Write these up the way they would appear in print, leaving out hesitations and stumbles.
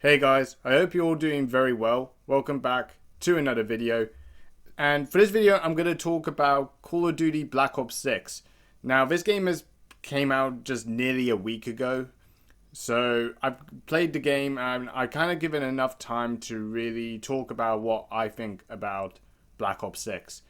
Hey guys, I hope you're all doing very well. Welcome back to another video. And for this video, I'm going to talk about Call of Duty Black Ops 6. Now, this game came out just nearly a week ago. So I've played the game and I kind of given enough time to really talk about what I think about Black Ops 6.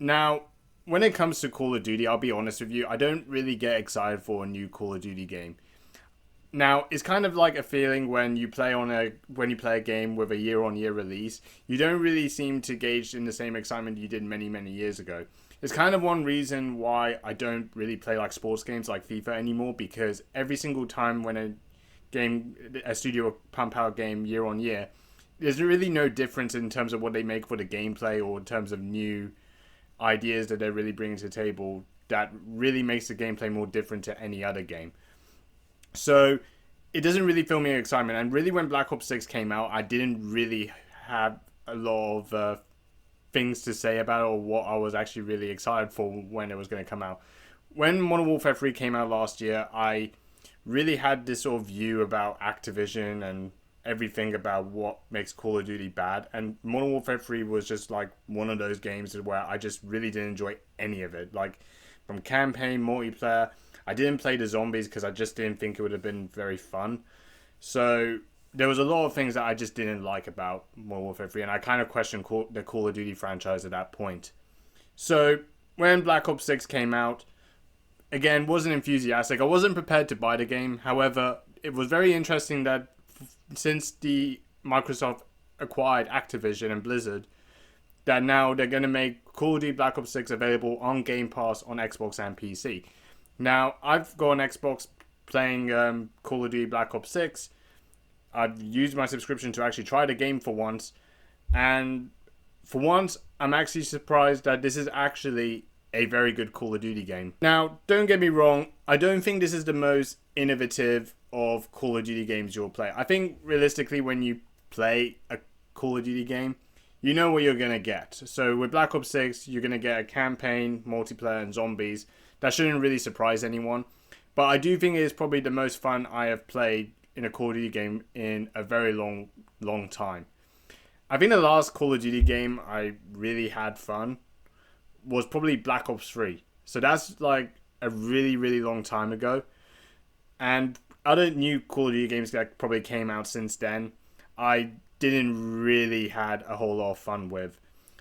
Now, when it comes to Call of Duty, I'll be honest with you, I don't really get excited for a new Call of Duty game. Now, it's kind of like a feeling when you play a game with a year-on-year release. You don't really seem to gauge in the same excitement you did many years ago. It's kind of one reason why I don't really play like sports games like FIFA anymore, because every single time when a studio will pump out a game year on year, there's really no difference in terms of what they make for the gameplay or in terms of new ideas that they're really bringing to the table that really makes the gameplay more different to any other game. So it doesn't really fill me with excitement. And really, when Black Ops 6 came out, I didn't really have a lot of things to say about it or what I was actually really excited for when it was going to come out. When Modern Warfare 3 came out last year, I really had this sort of view about Activision and everything about what makes Call of Duty bad. And Modern Warfare 3 was just like one of those games where I just really didn't enjoy any of it. Like, from campaign, multiplayer, I didn't play the zombies because I just didn't think it would have been very fun. So there was a lot of things that I just didn't like about Modern Warfare 3, and I kind of questioned the Call of Duty franchise at that point. So when Black Ops 6 came out, again, wasn't enthusiastic. I wasn't prepared to buy the game. However, it was very interesting that since the Microsoft acquired Activision and Blizzard, that now they're going to make Call of Duty Black Ops 6 available on Game Pass on Xbox and PC. Now, I've got an Xbox playing Call of Duty Black Ops 6. I've used my subscription to actually try the game for once. And for once, I'm actually surprised that this is actually a very good Call of Duty game. Now, don't get me wrong, I don't think this is the most innovative of Call of Duty games you'll play. I think, realistically, when you play a Call of Duty game, you know what you're going to get. So with Black Ops 6, you're going to get a campaign, multiplayer, and zombies. That shouldn't really surprise anyone. But I do think it is probably the most fun I have played in a Call of Duty game in a very long time. I think the last Call of Duty game I really had fun was probably Black Ops 3. So that's like a really long time ago. And other new Call of Duty games that probably came out since then, I didn't really had a whole lot of fun with.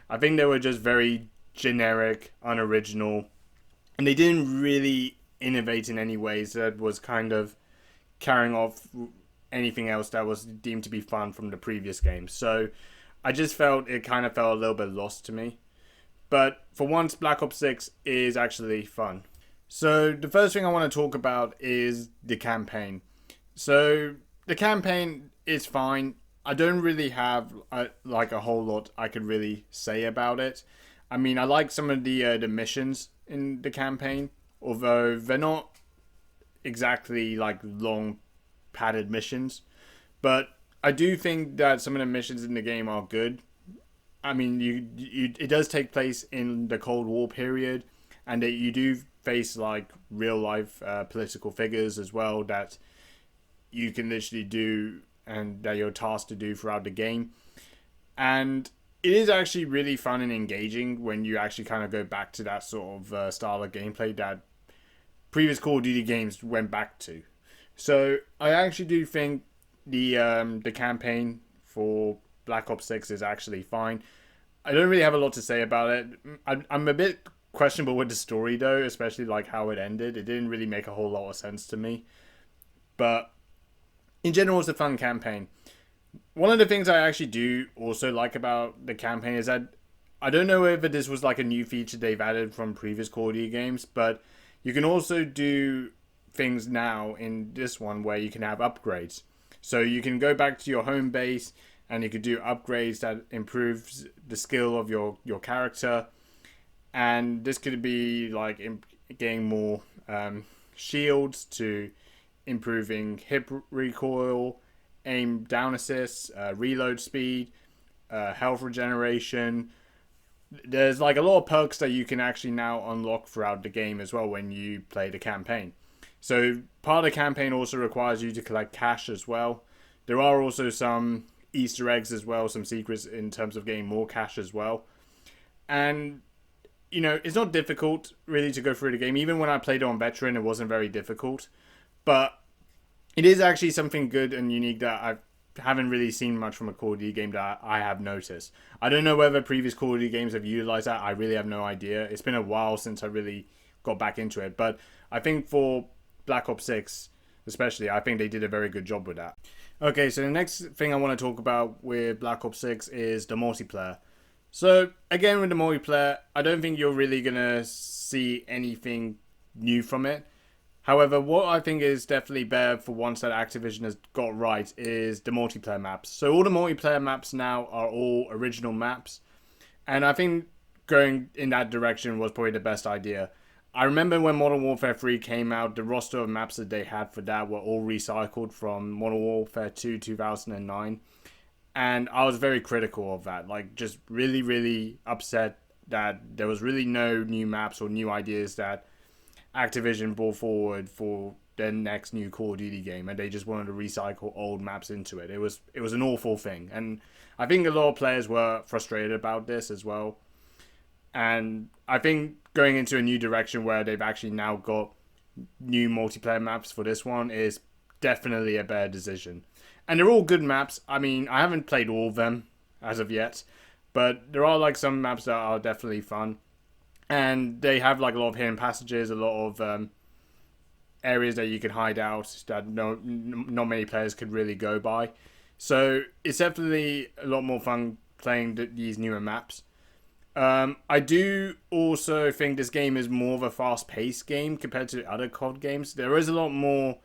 I think they were just very generic, unoriginal, and they didn't really innovate in any ways that was kind of carrying off anything else that was deemed to be fun from the previous game. So I just felt it kind of felt a little bit lost to me. But for once, Black Ops 6 is actually fun. So the first thing I want to talk about is the campaign. So the campaign is fine. I don't really have a whole lot I could really say about it. I mean, I like some of the missions in the campaign, although they're not exactly like long padded missions. But I do think that some of the missions in the game are good. I mean, it does take place in the Cold War period, and that you do face like real life political figures as well that you can literally do and that you're tasked to do throughout the game. And it is actually really fun and engaging when you actually kind of go back to that sort of style of gameplay that previous Call of Duty games went back to. So I actually do think the campaign for Black Ops 6 is actually fine. I don't really have a lot to say about it. I'm a bit questionable with the story though, especially like how it ended. It didn't really make a whole lot of sense to me. But in general, it's a fun campaign. One of the things I actually do also like about the campaign is that I don't know whether this was like a new feature they've added from previous Call of Duty games, but you can also do things now in this one where you can have upgrades. So you can go back to your home base and you could do upgrades that improves the skill of your character. And this could be like getting more shields to improving hip recoil, aim down assists, reload speed, health regeneration. There's like a lot of perks that you can actually now unlock throughout the game as well when you play the campaign. So part of the campaign also requires you to collect cash as well. There are also some Easter eggs as well, some secrets in terms of getting more cash as well. And it's not difficult really to go through the game. Even when I played it on veteran, it wasn't very difficult. But it is actually something good and unique that I haven't really seen much from a Call of Duty game that I have noticed. I don't know whether previous Call of Duty games have utilized that. I really have no idea. It's been a while since I really got back into it. But I think for Black Ops 6 especially, I think they did a very good job with that. Okay, so the next thing I want to talk about with Black Ops 6 is the multiplayer. So, again, with the multiplayer, I don't think you're really going to see anything new from it. However, what I think is definitely better for once that Activision has got right is the multiplayer maps. So all the multiplayer maps now are all original maps. And I think going in that direction was probably the best idea. I remember when Modern Warfare 3 came out, the roster of maps that they had for that were all recycled from Modern Warfare 2 2009. And I was very critical of that. Like, just really, really upset that there was really no new maps or new ideas that Activision brought forward for their next new Call of Duty game, and they just wanted to recycle old maps into it. It was an awful thing, and I think a lot of players were frustrated about this as well. And I think going into a new direction where they've actually now got new multiplayer maps for this one is definitely a better decision. And they're all good maps. I mean, I haven't played all of them as of yet, but there are like some maps that are definitely fun. And they have like a lot of hidden passages, a lot of areas that you can hide out that not many players could really go by. So it's definitely a lot more fun playing these newer maps. I do also think this game is more of a fast-paced game compared to other COD games. There is a lot more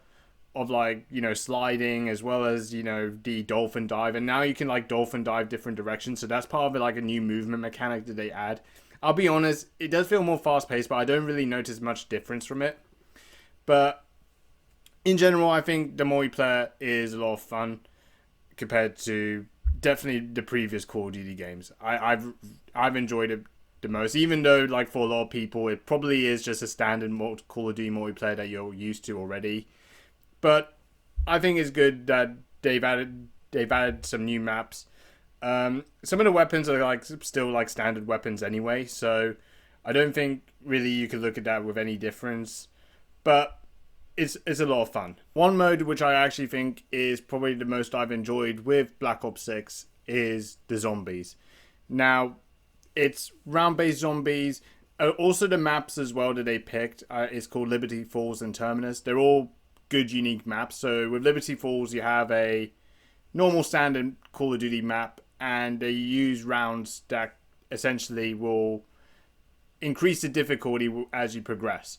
of like, sliding as well as, the dolphin dive. And now you can like dolphin dive different directions. So that's part of it, like a new movement mechanic that they add. I'll be honest, it does feel more fast-paced, but I don't really notice much difference from it. But in general, I think the multiplayer is a lot of fun compared to definitely the previous Call of Duty games. I've enjoyed it the most, even though like for a lot of people, it probably is just a standard Call of Duty multiplayer that you're used to already. But I think it's good that they've added some new maps. Some of the weapons are like still like standard weapons anyway, so I don't think really you could look at that with any difference. But it's a lot of fun. One mode which I actually think is probably the most I've enjoyed with Black Ops 6 is the zombies. Now, it's round-based zombies. Also the maps as well that they picked is called Liberty Falls and Terminus. They're all good, unique maps. So with Liberty Falls, you have a normal standard Call of Duty map, and they use rounds that essentially will increase the difficulty as you progress.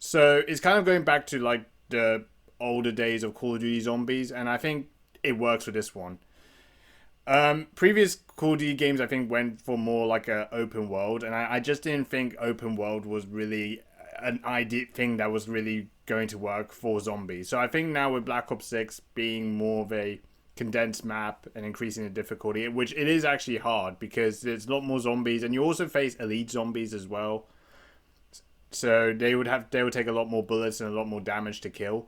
So it's kind of going back to like the older days of Call of Duty Zombies, and I think it works with this one. Previous Call of Duty games I think went for more like an open world, and I just didn't think open world was really an idea thing that was really going to work for zombies. So I think now with Black Ops 6 being more of a condensed map and increasing the difficulty, which it is actually hard because there's a lot more zombies, and you also face elite zombies as well. So they would take a lot more bullets and a lot more damage to kill,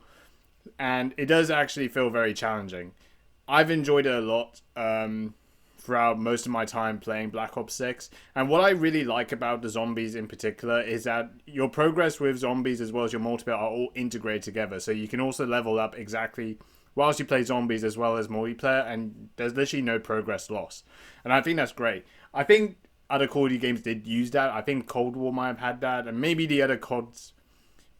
and it does actually feel very challenging. I've enjoyed it a lot throughout most of my time playing Black Ops 6, and what I really like about the zombies in particular is that your progress with zombies as well as your multiplayer are all integrated together, so you can also level up exactly whilst you play zombies as well as multiplayer, and there's literally no progress lost, and I think that's great. I think other Call of Duty games did use that. I think Cold War might have had that, and maybe the other CODs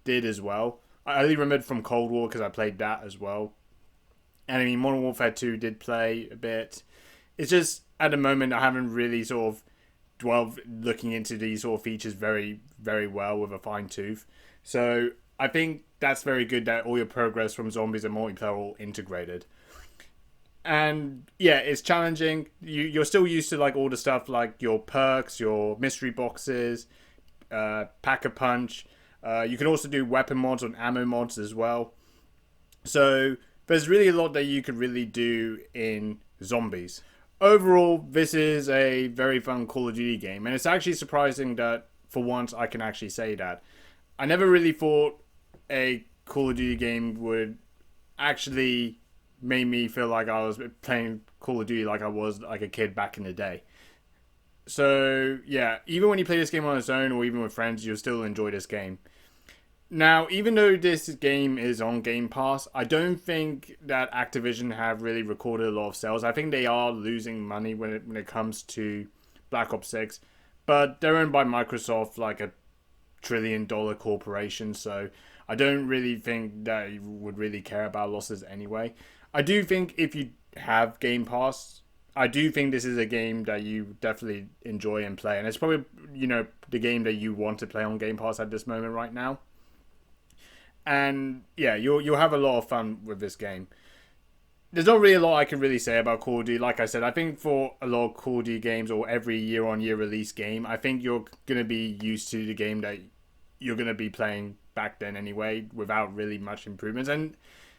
did as well. I only remember from Cold War because I played that as well. And I mean, Modern Warfare 2 did play a bit. It's just, at the moment, I haven't really sort of dwelled looking into these sort of features very, very well with a fine tooth. So I think that's very good that all your progress from zombies and multiplayer are all integrated. And yeah, it's challenging. You're still used to like all the stuff like your perks, your mystery boxes, Pack-a-Punch. You can also do weapon mods and ammo mods as well. So there's really a lot that you could really do in zombies. Overall, this is a very fun Call of Duty game, and it's actually surprising that for once I can actually say that. I never really thought a Call of Duty game would actually made me feel like I was playing Call of Duty like I was like a kid back in the day. So yeah, even when you play this game on its own or even with friends, you'll still enjoy this game. Now, even though this game is on Game Pass, I don't think that Activision have really recorded a lot of sales. I think they are losing money when it comes to Black Ops 6, but they're owned by Microsoft, like a trillion-dollar corporation, so I don't really think they would really care about losses anyway. I do think if you have Game Pass, I do think this is a game that you definitely enjoy and play, and it's probably, the game that you want to play on Game Pass at this moment right now. And yeah, you'll have a lot of fun with this game. There's not really a lot I can really say about Call of Duty. Like I said, I think for a lot of Call of Duty games or every year-on-year release game, I think you're going to be used to the game that you're going to be playing back then anyway, without really much improvements. And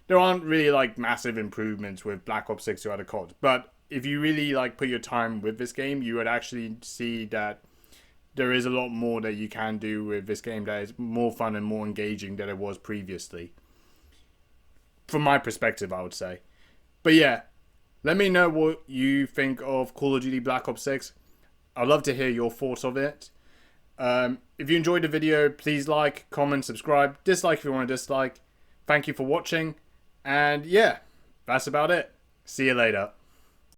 there aren't really like massive improvements with Black Ops 6 or other CODs. But if you really like put your time with this game, you would actually see that there is a lot more that you can do with this game that is more fun and more engaging than it was previously. From my perspective, I would say. But yeah, let me know what you think of Call of Duty Black Ops 6. I'd love to hear your thoughts of it. If you enjoyed the video, please like, comment, subscribe. Dislike if you want to dislike. Thank you for watching. And yeah, that's about it. See you later.